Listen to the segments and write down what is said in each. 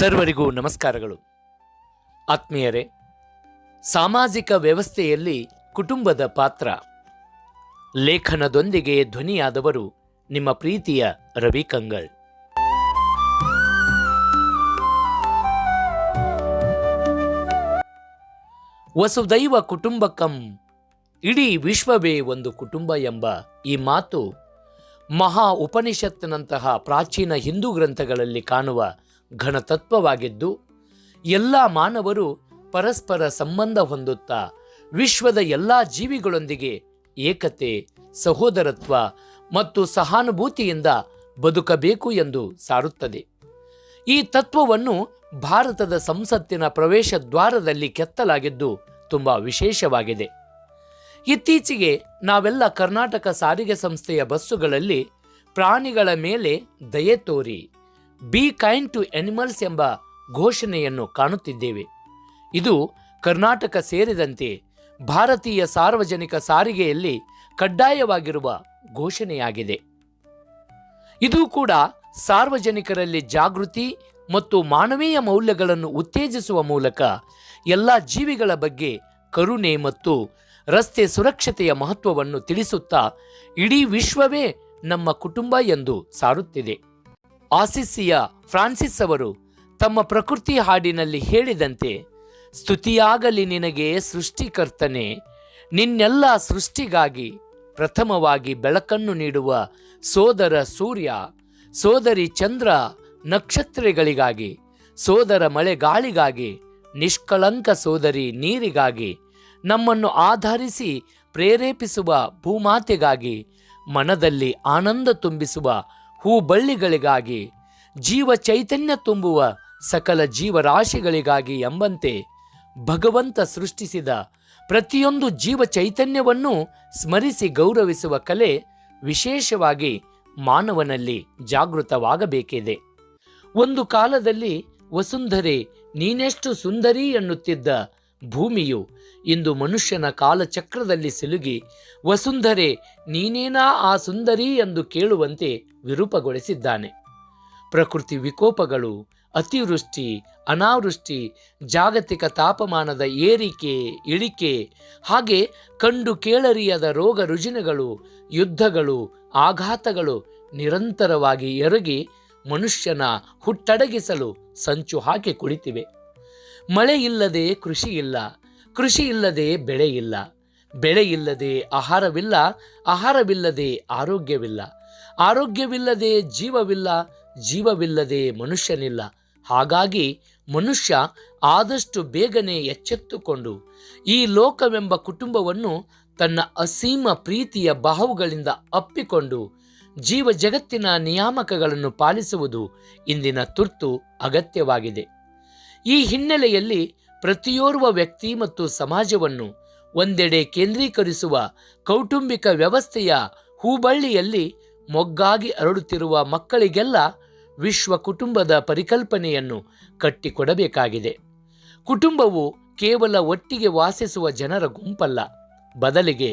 ಸರ್ವರಿಗೂ ನಮಸ್ಕಾರಗಳು. ಆತ್ಮೀಯರೇ, ಸಾಮಾಜಿಕ ವ್ಯವಸ್ಥೆಯಲ್ಲಿ ಕುಟುಂಬದ ಪಾತ್ರ ಲೇಖನದೊಂದಿಗೆ ಧ್ವನಿಯಾದವರು ನಿಮ್ಮ ಪ್ರೀತಿಯ ರವಿ ಕಂಗಳ್. ವಸುದೈವ ಕುಟುಂಬಕಂ, ಇಡೀ ವಿಶ್ವವೇ ಒಂದು ಕುಟುಂಬ ಎಂಬ ಈ ಮಾತು ಮಹಾ ಉಪನಿಷತ್ತಿನಂತಹ ಪ್ರಾಚೀನ ಹಿಂದೂ ಗ್ರಂಥಗಳಲ್ಲಿ ಕಾಣುವ ಘನತತ್ವವಾಗಿದ್ದು, ಎಲ್ಲ ಮಾನವರು ಪರಸ್ಪರ ಸಂಬಂಧ ಹೊಂದುತ್ತಾ ವಿಶ್ವದ ಎಲ್ಲ ಜೀವಿಗಳೊಂದಿಗೆ ಏಕತೆ, ಸಹೋದರತ್ವ ಮತ್ತು ಸಹಾನುಭೂತಿಯಿಂದ ಬದುಕಬೇಕು ಎಂದು ಸಾರುತ್ತದೆ. ಈ ತತ್ವವನ್ನು ಭಾರತದ ಸಂಸತ್ತಿನ ಪ್ರವೇಶ ದ್ವಾರದಲ್ಲಿ ಕೆತ್ತಲಾಗಿದ್ದು ತುಂಬ ವಿಶೇಷವಾಗಿದೆ. ಇತ್ತೀಚೆಗೆ ನಾವೆಲ್ಲ ಕರ್ನಾಟಕ ಸಾರಿಗೆ ಸಂಸ್ಥೆಯ ಬಸ್ಸುಗಳಲ್ಲಿ ಪ್ರಾಣಿಗಳ ಮೇಲೆ ದಯೆ ತೋರಿ, ಬಿ ಕೈಂಡ್ ಟು ಅನಿಮಲ್ಸ್ ಎಂಬ ಘೋಷಣೆಯನ್ನು ಕಾಣುತ್ತಿದ್ದೇವೆ. ಇದು ಕರ್ನಾಟಕ ಸೇರಿದಂತೆ ಭಾರತೀಯ ಸಾರ್ವಜನಿಕ ಸಾರಿಗೆಯಲ್ಲಿ ಕಡ್ಡಾಯವಾಗಿರುವ ಘೋಷಣೆಯಾಗಿದೆ. ಇದು ಕೂಡ ಸಾರ್ವಜನಿಕರಲ್ಲಿ ಜಾಗೃತಿ ಮತ್ತು ಮಾನವೀಯ ಮೌಲ್ಯಗಳನ್ನು ಉತ್ತೇಜಿಸುವ ಮೂಲಕ ಎಲ್ಲ ಜೀವಿಗಳ ಬಗ್ಗೆ ಕರುಣೆ ಮತ್ತು ರಸ್ತೆ ಸುರಕ್ಷತೆಯ ಮಹತ್ವವನ್ನು ತಿಳಿಸುತ್ತಾ ಇಡೀ ವಿಶ್ವವೇ ನಮ್ಮ ಕುಟುಂಬ ಎಂದು ಸಾರುತ್ತಿದೆ. ಆಸಿಸಿಯ ಫ್ರಾನ್ಸಿಸ್ ಅವರು ತಮ್ಮ ಪ್ರಕೃತಿ ಹಾಡಿನಲ್ಲಿ ಹೇಳಿದಂತೆ, ಸ್ತುತಿಯಾಗಲಿ ನಿನಗೆ ಸೃಷ್ಟಿಕರ್ತನೆ, ನಿನ್ನೆಲ್ಲ ಸೃಷ್ಟಿಗಾಗಿ ಪ್ರಥಮವಾಗಿ ಬೆಳಕನ್ನು ನೀಡುವ ಸೋದರ ಸೂರ್ಯ, ಸೋದರಿ ಚಂದ್ರ, ನಕ್ಷತ್ರಗಳಿಗಾಗಿ, ಸೋದರ ಮಳೆಗಾಳಿಗಾಗಿ, ನಿಷ್ಕಳಂಕ ಸೋದರಿ ನೀರಿಗಾಗಿ, ನಮ್ಮನ್ನು ಆಧರಿಸಿ ಪ್ರೇರೇಪಿಸುವ ಭೂಮಾತೆಗಾಗಿ, ಮನದಲ್ಲಿ ಆನಂದ ತುಂಬಿಸುವ ಹೂಬಳ್ಳಿಗಳಿಗಾಗಿ, ಜೀವ ಚೈತನ್ಯ ತುಂಬುವ ಸಕಲ ಜೀವರಾಶಿಗಳಿಗಾಗಿ ಎಂಬಂತೆ ಭಗವಂತ ಸೃಷ್ಟಿಸಿದ ಪ್ರತಿಯೊಂದು ಜೀವ ಚೈತನ್ಯವನ್ನು ಸ್ಮರಿಸಿ ಗೌರವಿಸುವ ಕಲೆ ವಿಶೇಷವಾಗಿ ಮಾನವನಲ್ಲಿ ಜಾಗೃತವಾಗಬೇಕಿದೆ. ಒಂದು ಕಾಲದಲ್ಲಿ ವಸುಂಧರೆ ನೀನೆಷ್ಟು ಸುಂದರಿ ಎನ್ನುತ್ತಿದ್ದ ಭೂಮಿಯು ಇಂದು ಮನುಷ್ಯನ ಕಾಲಚಕ್ರದಲ್ಲಿ ಸಿಲುಗಿ ವಸುಂಧರೆ ನೀನೇನಾ ಆ ಸುಂದರಿ ಎಂದು ಕೇಳುವಂತೆ ವಿರೂಪಗೊಳಿಸಿದ್ದಾನೆ. ಪ್ರಕೃತಿ ವಿಕೋಪಗಳು, ಅತಿವೃಷ್ಟಿ, ಅನಾವೃಷ್ಟಿ, ಜಾಗತಿಕ ತಾಪಮಾನದ ಏರಿಕೆ ಇಳಿಕೆ, ಹಾಗೆ ಕಂಡು ಕೇಳರಿಯದ ರೋಗ ರುಜಿನಗಳು, ಯುದ್ಧಗಳು, ಆಘಾತಗಳು ನಿರಂತರವಾಗಿ ಎರಗಿ ಮನುಷ್ಯನ ಹುಟ್ಟಡಗಿಸಲು ಸಂಚು ಹಾಕಿ ಕುಳಿತಿವೆ. ಮಳೆ ಇಲ್ಲದೆ ಕೃಷಿ ಇಲ್ಲ, ಕೃಷಿ ಇಲ್ಲದೆ ಬೆಳೆ ಇಲ್ಲ, ಬೆಳೆ ಇಲ್ಲದೆ ಆಹಾರವಿಲ್ಲ, ಆಹಾರವಿಲ್ಲದೆ ಆರೋಗ್ಯವಿಲ್ಲ, ಆರೋಗ್ಯವಿಲ್ಲದೆ ಜೀವವಿಲ್ಲ, ಜೀವವಿಲ್ಲದೆ ಮನುಷ್ಯನಿಲ್ಲ. ಹಾಗಾಗಿ ಮನುಷ್ಯ ಆದಷ್ಟು ಬೇಗನೆ ಎಚ್ಚೆತ್ತುಕೊಂಡು ಈ ಲೋಕವೆಂಬ ಕುಟುಂಬವನ್ನು ತನ್ನ ಅಸೀಮ ಪ್ರೀತಿಯ ಬಾಹುಗಳಿಂದ ಅಪ್ಪಿಕೊಂಡು ಜೀವ ಜಗತ್ತಿನ ನಿಯಾಮಕಗಳನ್ನು ಪಾಲಿಸುವುದು ಇಂದಿನ ತುರ್ತು ಅಗತ್ಯವಾಗಿದೆ. ಈ ಹಿನ್ನೆಲೆಯಲ್ಲಿ ಪ್ರತಿಯೋರ್ವ ವ್ಯಕ್ತಿ ಮತ್ತು ಸಮಾಜವನ್ನು ಒಂದೆಡೆ ಕೇಂದ್ರೀಕರಿಸುವ ಕೌಟುಂಬಿಕ ವ್ಯವಸ್ಥೆಯ ಹೂಬಳ್ಳಿಯಲ್ಲಿ ಮೊಗ್ಗಾಗಿ ಅರಳುತ್ತಿರುವ ಮಕ್ಕಳಿಗೆಲ್ಲ ವಿಶ್ವ ಕುಟುಂಬದ ಪರಿಕಲ್ಪನೆಯನ್ನು ಕಟ್ಟಿಕೊಡಬೇಕಾಗಿದೆ. ಕುಟುಂಬವು ಕೇವಲ ಒಟ್ಟಿಗೆ ವಾಸಿಸುವ ಜನರ ಗುಂಪಲ್ಲ, ಬದಲಿಗೆ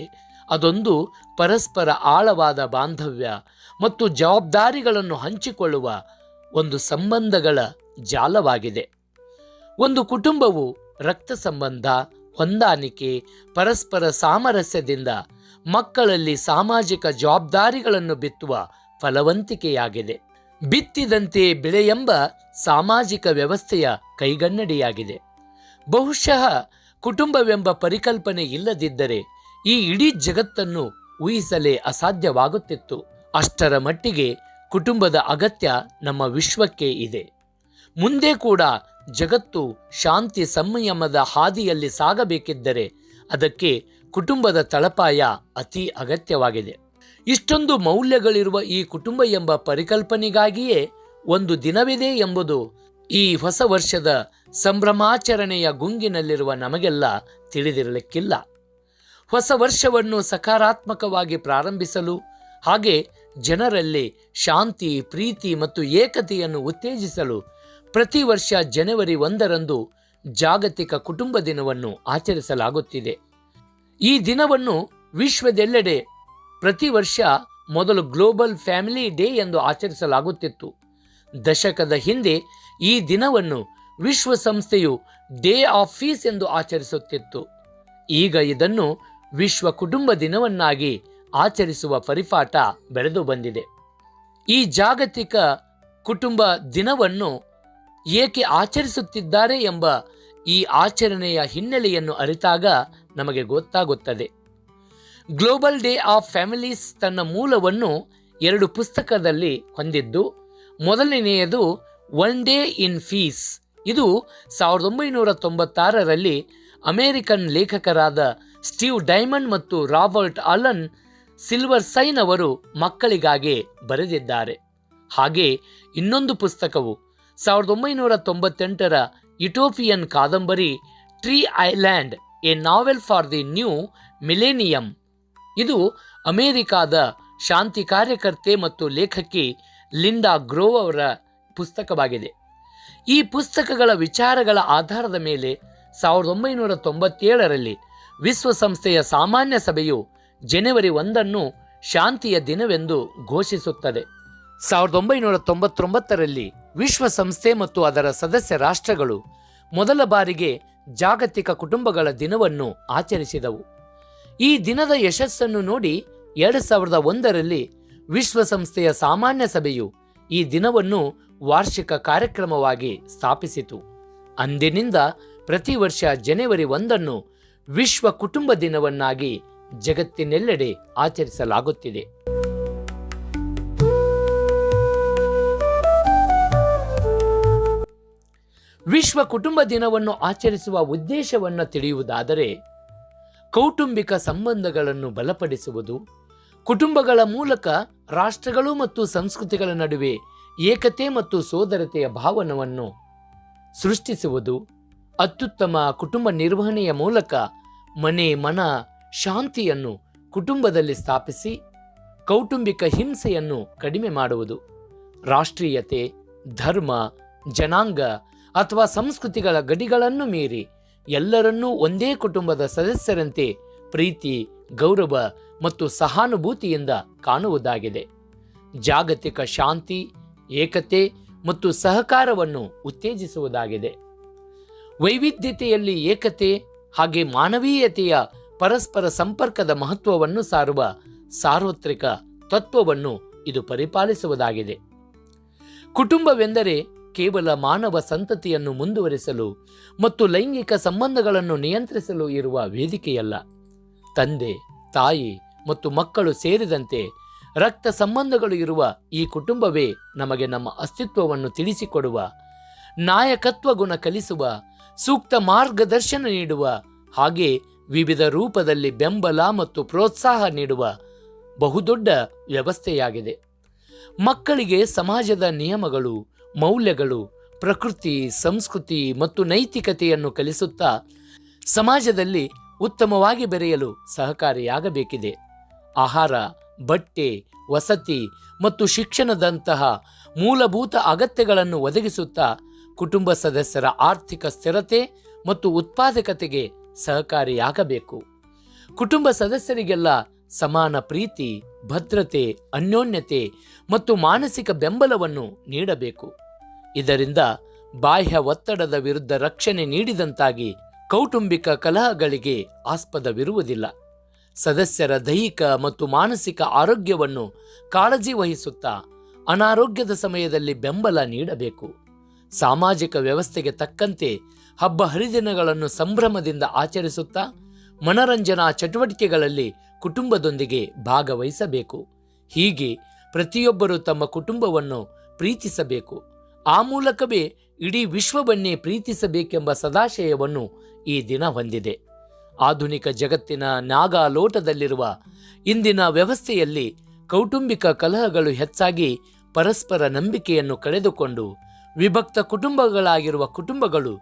ಅದೊಂದು ಪರಸ್ಪರ ಆಳವಾದ ಬಾಂಧವ್ಯ ಮತ್ತು ಜವಾಬ್ದಾರಿಗಳನ್ನು ಹಂಚಿಕೊಳ್ಳುವ ಒಂದು ಸಂಬಂಧಗಳ ಜಾಲವಾಗಿದೆ. ಒಂದು ಕುಟುಂಬವು ರಕ್ತ ಸಂಬಂಧ, ಹೊಂದಾಣಿಕೆ, ಪರಸ್ಪರ ಸಾಮರಸ್ಯದಿಂದ ಮಕ್ಕಳಲ್ಲಿ ಸಾಮಾಜಿಕ ಜವಾಬ್ದಾರಿಗಳನ್ನು ಬಿತ್ತುವ ಫಲವಂತಿಕೆಯಾಗಿದೆ. ಬಿತ್ತಿದಂತೆ ಬೆಳೆಯೆಂಬ ಸಾಮಾಜಿಕ ವ್ಯವಸ್ಥೆಯ ಕೈಗನ್ನಡಿಯಾಗಿದೆ. ಬಹುಶಃ ಕುಟುಂಬವೆಂಬ ಪರಿಕಲ್ಪನೆ ಇಲ್ಲದಿದ್ದರೆ ಈ ಇಡೀ ಜಗತ್ತನ್ನು ಊಹಿಸಲೇ ಅಸಾಧ್ಯವಾಗುತ್ತಿತ್ತು. ಅಷ್ಟರ ಮಟ್ಟಿಗೆ ಕುಟುಂಬದ ಅಗತ್ಯ ನಮ್ಮ ವಿಶ್ವಕ್ಕೆ ಇದೆ. ಮುಂದೆ ಕೂಡ ಜಗತ್ತು ಶಾಂತಿ ಸಂಯಮದ ಹಾದಿಯಲ್ಲಿ ಸಾಗಬೇಕಿದ್ದರೆ ಅದಕ್ಕೆ ಕುಟುಂಬದ ತಳಪಾಯ ಅತಿ ಅಗತ್ಯವಾಗಿದೆ. ಇಷ್ಟೊಂದು ಮೌಲ್ಯಗಳಿರುವ ಈ ಕುಟುಂಬ ಎಂಬ ಪರಿಕಲ್ಪನೆಗಾಗಿಯೇ ಒಂದು ದಿನವಿದೆ ಎಂಬುದು ಈ ಹೊಸ ವರ್ಷದ ಸಂಭ್ರಮಾಚರಣೆಯ ಗುಂಗಿನಲ್ಲಿರುವ ನಮಗೆಲ್ಲ ತಿಳಿದಿರಲಿಕ್ಕಿಲ್ಲ. ಹೊಸ ವರ್ಷವನ್ನು ಸಕಾರಾತ್ಮಕವಾಗಿ ಪ್ರಾರಂಭಿಸಲು, ಹಾಗೆ ಜನರಲ್ಲಿ ಶಾಂತಿ, ಪ್ರೀತಿ ಮತ್ತು ಏಕತೆಯನ್ನು ಉತ್ತೇಜಿಸಲು ಪ್ರತಿ ವರ್ಷ ಜನವರಿ 1ರಂದು ಜಾಗತಿಕ ಕುಟುಂಬ ದಿನವನ್ನು ಆಚರಿಸಲಾಗುತ್ತಿದೆ. ಈ ದಿನವನ್ನು ವಿಶ್ವದೆಲ್ಲೆಡೆ ಪ್ರತಿ ವರ್ಷ ಮೊದಲು ಗ್ಲೋಬಲ್ ಫ್ಯಾಮಿಲಿ ಡೇ ಎಂದು ಆಚರಿಸಲಾಗುತ್ತಿತ್ತು. ದಶಕದ ಹಿಂದೆ ಈ ದಿನವನ್ನು ವಿಶ್ವಸಂಸ್ಥೆಯು ಡೇ ಆಫ್ ಪೀಸ್ ಎಂದು ಆಚರಿಸುತ್ತಿತ್ತು. ಈಗ ಇದನ್ನು ವಿಶ್ವ ಕುಟುಂಬ ದಿನವನ್ನಾಗಿ ಆಚರಿಸುವ ಪರಿಪಾಠ ಬೆಳೆದು ಬಂದಿದೆ. ಈ ಜಾಗತಿಕ ಕುಟುಂಬ ದಿನವನ್ನು ಏಕೆ ಆಚರಿಸುತ್ತಿದ್ದಾರೆ ಎಂಬ ಈ ಆಚರಣೆಯ ಹಿನ್ನೆಲೆಯನ್ನು ಅರಿತಾಗ ನಮಗೆ ಗೊತ್ತಾಗುತ್ತದೆ. ಗ್ಲೋಬಲ್ ಡೇ ಆಫ್ ಫ್ಯಾಮಿಲೀಸ್ ತನ್ನ ಮೂಲವನ್ನು 2 ಪುಸ್ತಕದಲ್ಲಿ ಹೊಂದಿದ್ದು, ಮೊದಲನೆಯದು ಒನ್ ಡೇ ಇನ್ ಪೀಸ್. ಇದು 1996ರಲ್ಲಿ ಅಮೆರಿಕನ್ ಲೇಖಕರಾದ ಸ್ಟೀವ್ ಡೈಮಂಡ್ ಮತ್ತು ರಾಬರ್ಟ್ ಅಲನ್ ಸಿಲ್ವರ್ಸೈನ್ ಅವರು ಮಕ್ಕಳಿಗಾಗಿ ಬರೆದಿದ್ದಾರೆ. ಹಾಗೆ ಇನ್ನೊಂದು ಪುಸ್ತಕವು 1998ರ ಯುಟೋಪಿಯನ್ ಕಾದಂಬರಿ tree island, A novel for the new millennium. ಇದು ಅಮೆರಿಕಾದ ಶಾಂತಿ ಕಾರ್ಯಕರ್ತೆ ಮತ್ತು ಲೇಖಕಿ ಲಿಂಡಾ ಗ್ರೋವ್ ಅವರ ಪುಸ್ತಕವಾಗಿದೆ. ಈ ಪುಸ್ತಕಗಳ ವಿಚಾರಗಳ ಆಧಾರದ ಮೇಲೆ 1997ರಲ್ಲಿ ವಿಶ್ವಸಂಸ್ಥೆಯ ಸಾಮಾನ್ಯ ಸಭೆಯು ಜನವರಿ 1 ಶಾಂತಿಯ ದಿನವೆಂದು ಘೋಷಿಸುತ್ತದೆ. 1999ರಲ್ಲಿ ವಿಶ್ವಸಂಸ್ಥೆ ಮತ್ತು ಅದರ ಸದಸ್ಯ ರಾಷ್ಟ್ರಗಳು ಮೊದಲ ಬಾರಿಗೆ ಜಾಗತಿಕ ಕುಟುಂಬಗಳ ದಿನವನ್ನು ಆಚರಿಸಿದವು. ಈ ದಿನದ ಯಶಸ್ಸನ್ನು ನೋಡಿ 2001ರಲ್ಲಿ ವಿಶ್ವಸಂಸ್ಥೆಯ ಸಾಮಾನ್ಯ ಸಭೆಯು ಈ ದಿನವನ್ನು ವಾರ್ಷಿಕ ಕಾರ್ಯಕ್ರಮವಾಗಿ ಸ್ಥಾಪಿಸಿತು. ಅಂದಿನಿಂದ ಪ್ರತಿ ವರ್ಷ ಜನವರಿ 1 ವಿಶ್ವ ಕುಟುಂಬ ದಿನವನ್ನಾಗಿ ಜಗತ್ತಿನೆಲ್ಲೆಡೆ ಆಚರಿಸಲಾಗುತ್ತಿದೆ. ವಿಶ್ವ ಕುಟುಂಬ ದಿನವನ್ನು ಆಚರಿಸುವ ಉದ್ದೇಶವನ್ನು ತಿಳಿಯುವುದಾದರೆ, ಕೌಟುಂಬಿಕ ಸಂಬಂಧಗಳನ್ನು ಬಲಪಡಿಸುವುದು, ಕುಟುಂಬಗಳ ಮೂಲಕ ರಾಷ್ಟ್ರಗಳು ಮತ್ತು ಸಂಸ್ಕೃತಿಗಳ ನಡುವೆ ಏಕತೆ ಮತ್ತು ಸೋದರತೆಯ ಭಾವನವನ್ನು ಸೃಷ್ಟಿಸುವುದು, ಅತ್ಯುತ್ತಮ ಕುಟುಂಬ ನಿರ್ವಹಣೆಯ ಮೂಲಕ ಮನ ಶಾಂತಿಯನ್ನು ಕುಟುಂಬದಲ್ಲಿ ಸ್ಥಾಪಿಸಿ ಕೌಟುಂಬಿಕ ಹಿಂಸೆಯನ್ನು ಕಡಿಮೆ ಮಾಡುವುದು, ರಾಷ್ಟ್ರೀಯತೆ, ಧರ್ಮ, ಜನಾಂಗ ಅಥವಾ ಸಂಸ್ಕೃತಿಗಳ ಗಡಿಗಳನ್ನು ಮೀರಿ ಎಲ್ಲರನ್ನೂ ಒಂದೇ ಕುಟುಂಬದ ಸದಸ್ಯರಂತೆ ಪ್ರೀತಿ, ಗೌರವ ಮತ್ತು ಸಹಾನುಭೂತಿಯಿಂದ ಕಾಣುವುದಾಗಿದೆ. ಜಾಗತಿಕ ಶಾಂತಿ, ಏಕತೆ ಮತ್ತು ಸಹಕಾರವನ್ನು ಉತ್ತೇಜಿಸುವುದಾಗಿದೆ. ವೈವಿಧ್ಯತೆಯಲ್ಲಿ ಏಕತೆ ಹಾಗೆ ಮಾನವೀಯತೆಯ ಪರಸ್ಪರ ಸಂಪರ್ಕದ ಮಹತ್ವವನ್ನು ಸಾರುವ ಸಾರ್ವತ್ರಿಕ ತತ್ವವನ್ನು ಇದು ಪರಿಪಾಲಿಸುವುದಾಗಿದೆ. ಕುಟುಂಬವೆಂದರೆ ಕೇವಲ ಮಾನವ ಸಂತತಿಯನ್ನು ಮುಂದುವರಿಸಲು ಮತ್ತು ಲೈಂಗಿಕ ಸಂಬಂಧಗಳನ್ನು ನಿಯಂತ್ರಿಸಲು ಇರುವ ವೇದಿಕೆಯಲ್ಲ. ತಂದೆ, ತಾಯಿ ಮತ್ತು ಮಕ್ಕಳು ಸೇರಿದಂತೆ ರಕ್ತ ಸಂಬಂಧಗಳು ಇರುವ ಈ ಕುಟುಂಬವೇ ನಮಗೆ ನಮ್ಮ ಅಸ್ತಿತ್ವವನ್ನು ತಿಳಿಸಿಕೊಡುವ, ನಾಯಕತ್ವ ಗುಣ ಕಲಿಸುವ, ಸೂಕ್ತ ಮಾರ್ಗದರ್ಶನ ನೀಡುವ ಹಾಗೆ ವಿವಿಧ ರೂಪದಲ್ಲಿ ಬೆಂಬಲ ಮತ್ತು ಪ್ರೋತ್ಸಾಹ ನೀಡುವ ಬಹುದೊಡ್ಡ ವ್ಯವಸ್ಥೆಯಾಗಿದೆ. ಮಕ್ಕಳಿಗೆ ಸಮಾಜದ ನಿಯಮಗಳು, ಮೌಲ್ಯಗಳು, ಪ್ರಕೃತಿ, ಸಂಸ್ಕೃತಿ ಮತ್ತು ನೈತಿಕತೆಯನ್ನು ಕಲಿಸುತ್ತಾ ಸಮಾಜದಲ್ಲಿ ಉತ್ತಮವಾಗಿ ಬೆರೆಯಲು ಸಹಕಾರಿಯಾಗಬೇಕಿದೆ. ಆಹಾರ, ಬಟ್ಟೆ, ವಸತಿ ಮತ್ತು ಶಿಕ್ಷಣದಂತಹ ಮೂಲಭೂತ ಅಗತ್ಯಗಳನ್ನು ಒದಗಿಸುತ್ತಾ ಕುಟುಂಬ ಸದಸ್ಯರ ಆರ್ಥಿಕ ಸ್ಥಿರತೆ ಮತ್ತು ಉತ್ಪಾದಕತೆಗೆ ಸಹಕಾರಿಯಾಗಬೇಕು. ಕುಟುಂಬ ಸದಸ್ಯರಿಗೆಲ್ಲ ಸಮಾನ ಪ್ರೀತಿ, ಭದ್ರತೆ, ಅನ್ಯೋನ್ಯತೆ ಮತ್ತು ಮಾನಸಿಕ ಬೆಂಬಲವನ್ನು ನೀಡಬೇಕು. ಇದರಿಂದ ಬಾಹ್ಯ ಒತ್ತಡದ ವಿರುದ್ಧ ರಕ್ಷಣೆ ನೀಡಿದಂತಾಗಿ ಕೌಟುಂಬಿಕ ಕಲಹಗಳಿಗೆ ಆಸ್ಪದವಿರುವುದಿಲ್ಲ. ಸದಸ್ಯರ ದೈಹಿಕ ಮತ್ತು ಮಾನಸಿಕ ಆರೋಗ್ಯವನ್ನು ಕಾಳಜಿ ವಹಿಸುತ್ತಾ ಅನಾರೋಗ್ಯದ ಸಮಯದಲ್ಲಿ ಬೆಂಬಲ ನೀಡಬೇಕು. ಸಾಮಾಜಿಕ ವ್ಯವಸ್ಥೆಗೆ ತಕ್ಕಂತೆ ಹಬ್ಬ ಹರಿದಿನಗಳನ್ನು ಸಂಭ್ರಮದಿಂದ ಆಚರಿಸುತ್ತಾ ಮನರಂಜನಾ ಚಟುವಟಿಕೆಗಳಲ್ಲಿ ಕುಟುಂಬದೊಂದಿಗೆ ಭಾಗವಹಿಸಬೇಕು. ಹೀಗೆ ಪ್ರತಿಯೊಬ್ಬರೂ ತಮ್ಮ ಕುಟುಂಬವನ್ನು ಪ್ರೀತಿಸಬೇಕು. ಆ ಮೂಲಕವೇ ಇಡೀ ವಿಶ್ವವನ್ನೇ ಪ್ರೀತಿಸಬೇಕೆಂಬ ಸದಾಶಯವನ್ನು ಈ ದಿನ ಹೊಂದಿದೆ. ಆಧುನಿಕ ಜಗತ್ತಿನ ನಾಗಾಲೋಟದಲ್ಲಿರುವ ಇಂದಿನ ವ್ಯವಸ್ಥೆಯಲ್ಲಿ ಕೌಟುಂಬಿಕ ಕಲಹಗಳು ಹೆಚ್ಚಾಗಿ ಪರಸ್ಪರ ನಂಬಿಕೆಯನ್ನು ಕಳೆದುಕೊಂಡು ವಿಭಕ್ತ ಕುಟುಂಬಗಳಾಗಿರುವ ಕುಟುಂಬಗಳು